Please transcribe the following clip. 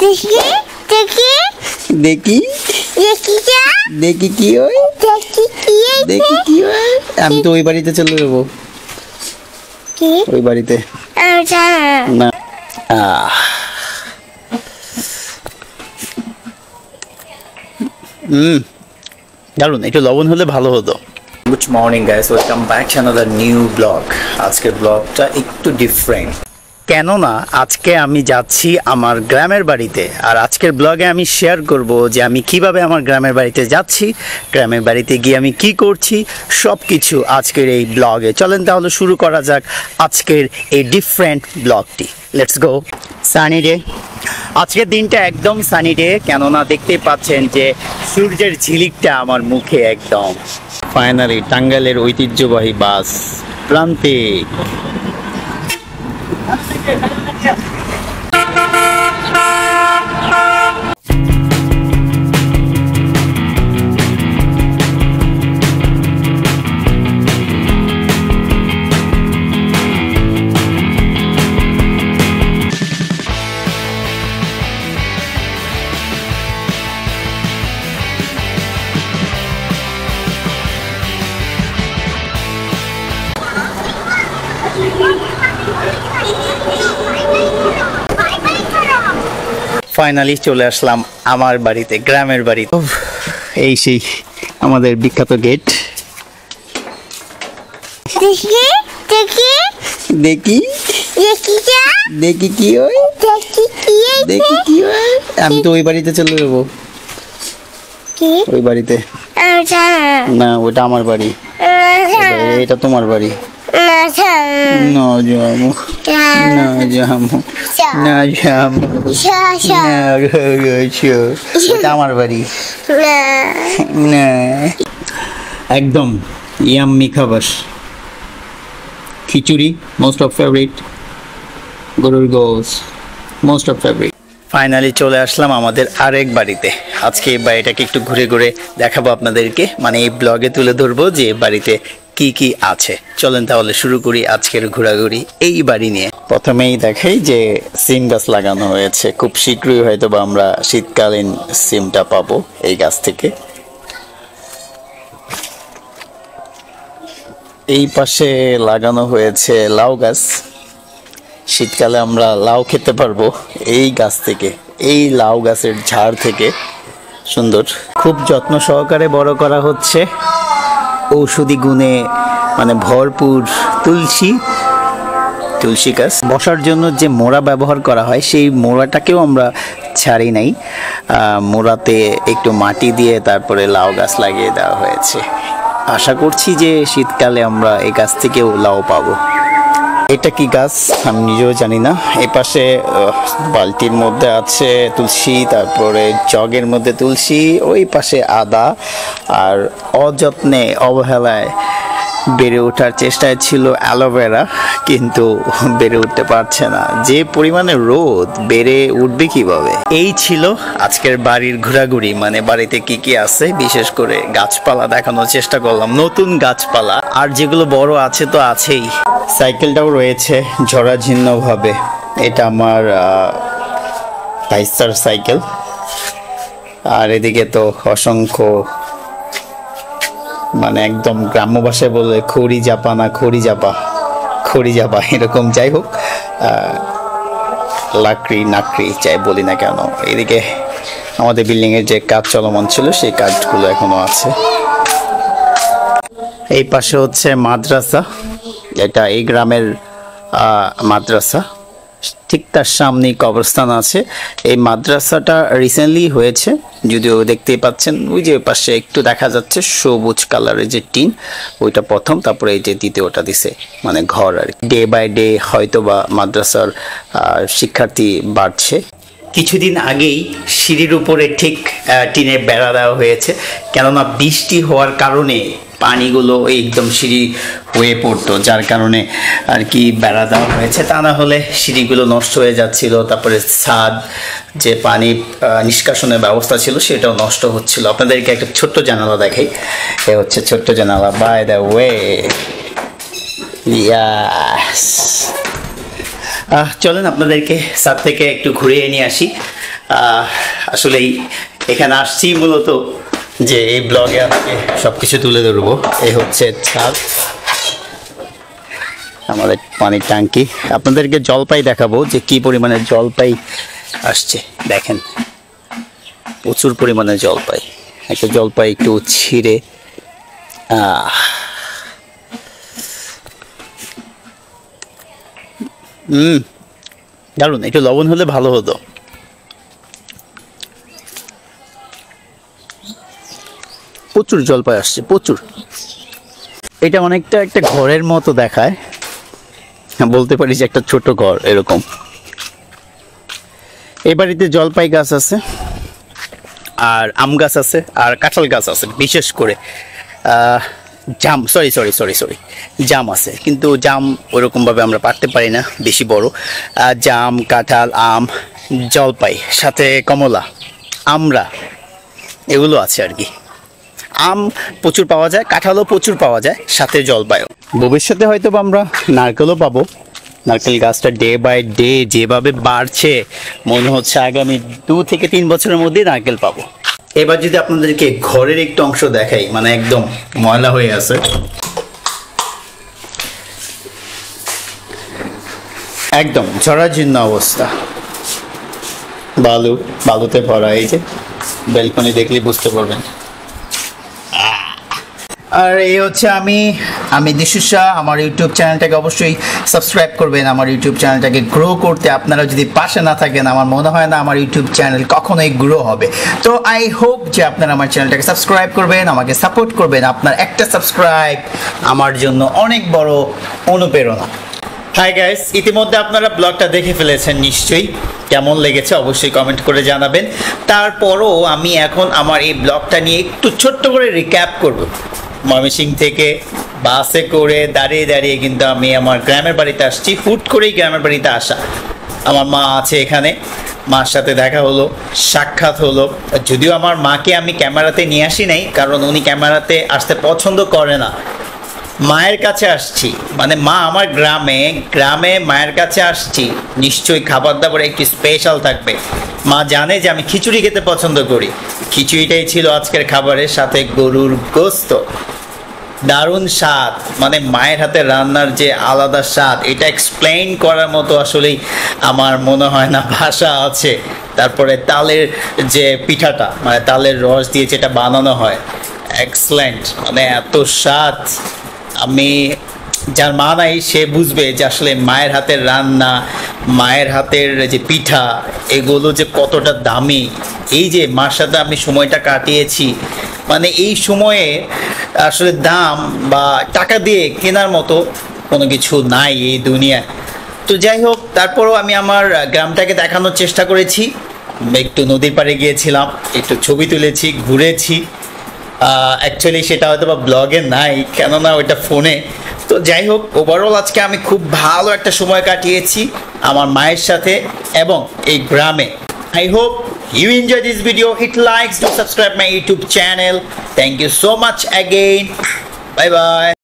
দেখি দেখি দেখি দেখি যা দেখি কি হয় দেখি কি দেখি কি হয় আমি তো ওই বাড়িতে চলে যাবো কি ওই বাড়িতে না দারুন একটু লবণ হলে ভালো হতো good morning guys welcome back to another new blog আজকের ব্লগটা একটু ডিফারেন্ট কেননা আজকে আমি যাচ্ছি আমার গ্রামের বাড়িতে আর আজকের ব্লগে আমি শেয়ার করব যে আমি কিভাবে আমার গ্রামের বাড়িতে যাচ্ছি গ্রামের বাড়িতে গিয়ে আমি কি করছি সব কিছু আজকের এই ব্লগে চলেন তাহলে শুরু করা যাক আজকের এই ডিফারেন্ট ব্লগটি লেটস গো সানি ডে আজকের দিনটা একদম সানি ডে কেননা দেখতেই পাচ্ছেন যে সূর্যের ঝিলিকটা আমার মুখে একদম ফাইনালি টাঙ্গাইলের ঐতিহ্যবাহী বাস প্রান্তিক ফাইনালি চলে আসলাম আমার বাড়িতে গ্রামের বাড়িতে এই সেই আমাদের বিখ্যাত গেট দেখি দেখি দেখি দেখি যা দেখি কি হয় দেখি কি দেখি কি হয় আমি তো ওই বাড়িতে চলে যাবো কি ওই বাড়িতে না ওটা আমার বাড়ি এটা তোমার বাড়ি না যাবো না যাবো না যাবো ওটা আমার বাড়ি না একদম ইয়াম্মি খাবার খিচুড়ি মোস্ট অফ ফেভারিট গরুর গোস মোস্ট অফ ফেভারিট ফাইনালি চলে আসলাম আমাদের আরেক বাড়িতে আজকে এই বাড়িটাকে একটু ঘুরে ঘুরে দেখাবো আপনাদেরকে মানে এই ব্লগে তুলে ধরবো যে বাড়িতে কি কি আছে চলেন তাহলে শুরু করি আজকের ঘোরাঘুরি এই বাড়ি নিয়ে প্রথমেই দেখাই যে সিম গাছ লাগানো হয়েছে খুব শীঘ্রই হয়তো বা আমরা শীতকালীন সিমটা পাবো এই গাছ থেকে এই পাশে লাগানো হয়েছে লাউ গাছ শীতকালে আমরা লাউ খেতে পারবো এই গাছ থেকে এই লাউ গাছের ঝাড় থেকে সুন্দর খুব যত্ন সহকারে বড় করা হচ্ছে ঔষধি গুণে মানে ভরপুর তুলসী গাছ বসার জন্য যে মোড়া ব্যবহার করা হয় সেই মোড়াটাকেও আমরা ছাড়ি নাই মোড়াতে একটু মাটি দিয়ে তারপরে লাউ গাছ লাগিয়ে দেওয়া হয়েছে আশা করছি যে শীতকালে আমরা এই গাছ থেকেও লাউ পাবো এটা কি গাছ আমি নিজেও জানি না এই পাশে বালতির মধ্যে আছে তুলসী তারপরে জগের মধ্যে তুলসী ওই পাশে আদা আর অযত্নে অবহেলায় বেড়ে ওঠার চেষ্টায় ছিল অ্যালোভেরা কিন্তু বেড়ে উঠতে পারছে না যে পরিমাণে রোদ বেড়ে উঠবে কিভাবে এই ছিল আজকের বাড়ির ঘোরাঘুরি মানে বাড়িতে কি কি আছে বিশেষ করে গাছপালা দেখানোর চেষ্টা করলাম নতুন গাছপালা আর যেগুলো বড় আছে তো আছেই সাইকেলটাও রয়েছে ঝরাঝীর্ণ ভাবে এটা আমার ভাইস্টার সাইকেল আর এদিকে তো অসংখ্য মানে একদম গ্রাম্য ভাষায় বলে খড়ি চাপা এরকম যাই হোক লাকড়ি নাকড়ি যাই বলি না কেন এদিকে আমাদের বিল্ডিং এর যে কাজ চলমান ছিল সেই কাজগুলো এখনো আছে এই পাশে হচ্ছে মাদ্রাসা এটা এই গ্রামের মাদ্রাসা ঠিক তার সামনেই কবরস্থান আছে এই মাদ্রাসাটা রিসেন্টলি হয়েছে যদিও দেখতেই পাচ্ছেন ওই যে পাশে একটু দেখা যাচ্ছে সবুজ কালারের যে টিন ওইটা প্রথম তারপরে এই যে দ্বিতীয়টা দিছে মানে ঘর আর ডে বাই ডে হয়তো বা মাদ্রাসার শিক্ষার্থী বাড়ছে কিছুদিন আগেই সিঁড়ির উপরে ঠিক টিনের বেড়া দেওয়া হয়েছে কেননা বৃষ্টি হওয়ার কারণে পানিগুলো একদম সিঁড়ি হয়ে পড়তো যার কারণে আর কি বেড়া দেওয়া হয়েছে তা না হলে সিঁড়িগুলো নষ্ট হয়ে যাচ্ছিল তারপরে ছাদ যে পানি নিষ্কাশনের ব্যবস্থা ছিল সেটাও নষ্ট হচ্ছিল আপনাদেরকে একটা ছোট্ট জানালা দেখাই এ হচ্ছে ছোট্ট জানালা বাই দ্য ওয়ে ইয়াস চলেন আপনাদেরকে ছাদ থেকে একটু ঘুরিয়ে নিয়ে আসি আসলে এখানে আসছি মূলত যে এই ব্লগে আজকে সব কিছু তুলে ধরবো। এই হচ্ছে ছাদ, আমাদের পানির ট্যাঙ্কি। আপনাদেরকে জলপাই দেখাবো যে কি পরিমাণে জলপাই আসছে। দেখেন প্রচুর পরিমাণে জলপাই। একটা জলপাই একটু ছিঁড়ে দারুণ, একটু লবণ হলে ভালো হতো। প্রচুর জলপাই আসছে, প্রচুর। এটা অনেকটা একটা ঘরের মতো দেখায়, বলতে পারি যে একটা ছোট ঘর এরকম। এই বাড়িতে জলপাই গাছ আছে, আর আম গাছ আছে, আর কাঁঠাল গাছ আছে। বিশেষ করে জাম, সরি জাম আছে, কিন্তু জাম ওরকমভাবে আমরা পারতে পারি না, বেশি বড়। জাম, কাঁঠাল, আম, জলপাই, সাথে কমলা, আমড়া, এগুলো আছে আর কি। আম প্রচুর পাওয়া যায়, কাঁঠালও প্রচুর পাওয়া যায়, সাথে জলপাইও। ভবিষ্যতে হয়তো আমরা নারকেলও পাবো। নারকেল গাছটা ডে বাই ডে যেভাবে বাড়ছে, মনে হচ্ছে আগামী 2 থেকে 3 বছরের মধ্যেই নারকেল পাবো। এবার যদি আপনাদেরকে ঘরের একটু অংশ দেখাই, মানে একদম ময়লা হয়ে আছে, একদম জরাজীর্ণ অবস্থা, বালুতে ভরা। এই যে ব্যালকনি দেখলে বুঝতে পারবেন। আর এই হচ্ছে আমি দিশু শাহ। আমার ইউটিউব চ্যানেলটাকে অবশ্যই সাবস্ক্রাইব করবেন। আমার ইউটিউব চ্যানেলটাকে গ্রো করতে আপনারা যদি পাশে না থাকেন, আমার মনে হয় না আমার ইউটিউব চ্যানেল কখনোই গ্রো হবে। তো আই হোপ যে আপনারা আমার চ্যানেলটাকে সাবস্ক্রাইব করবেন, আমাকে সাপোর্ট করবেন। আপনার একটা সাবস্ক্রাইব আমার জন্য অনেক বড় অনুপ্রেরণা। হাই গাইস, ইতিমধ্যে আপনারা ব্লগটা দেখে ফেলেছেন নিশ্চয়ই। কেমন লেগেছে অবশ্যই কমেন্ট করে জানাবেন। তারপরও আমি এখন আমার এই ব্লগটা নিয়ে একটু ছোট্ট করে রিক্যাপ করব। ময়মনসিংহ থেকে বাসে করে দাঁড়িয়ে কিন্তু আমি আমার গ্রামের বাড়িতে আসছি। হুট করেই গ্রামের বাড়িতে আসা। আমার মা আছে এখানে, মার সাথে দেখা হলো, সাক্ষাৎ হলো। যদিও আমার মাকে আমি ক্যামেরাতে নিয়ে আসি নাই, কারণ উনি ক্যামেরাতে আসতে পছন্দ করে না। মায়ের কাছে আসছি, মানে মা আমার গ্রামে মায়ের কাছে আসছি। নিশ্চয়ই খাবার দাবার একটু স্পেশাল থাকবে। মা জানে যে আমি খিচুড়ি খেতে পছন্দ করি। খিচুড়িটাই ছিল আজকের খাবারের সাথে গরুর গোস্ত। দারুণ স্বাদ, মানে মায়ের হাতে রান্নার যে আলাদা স্বাদ, এটা এক্সপ্লেইন করার মতো আসলেই আমার মনে হয় না ভাষা আছে। তারপরে তালের যে পিঠাটা, মানে তালের রস দিয়ে যেটা বানানো হয়, এক্সেলেন্ট, মানে এত স্বাদ। আমি যার মা নাই সে বুঝবে যে আসলে মায়ের হাতের রান্না, মায়ের হাতের যে পিঠা, এগুলো যে কতটা দামি। এই যে মার সাথে আমি সময়টা কাটিয়েছি, মানে এই সময়ে আসলে দাম বা টাকা দিয়ে কেনার মতো কোনো কিছু নাই এই দুনিয়ায়। তো যাই হোক, তারপরও আমি আমার গ্রামটাকে দেখানোর চেষ্টা করেছি। একটু নদীর পাড়ে গিয়েছিলাম, একটু ছবি তুলেছি, ঘুরেছি। অ্যাকচুয়ালি সেটা হয়তো বা ব্লগে নাই, কেননা ওইটা ফোনে। তো যাই হোক, ওভারঅল আজকে আমি খুব ভালো একটা সময় কাটিয়েছি আমার মায়ের সাথে এবং এই গ্রামে। I hope you enjoy this video. Hit likes, do subscribe my YouTube channel. Thank you so much again. Bye bye.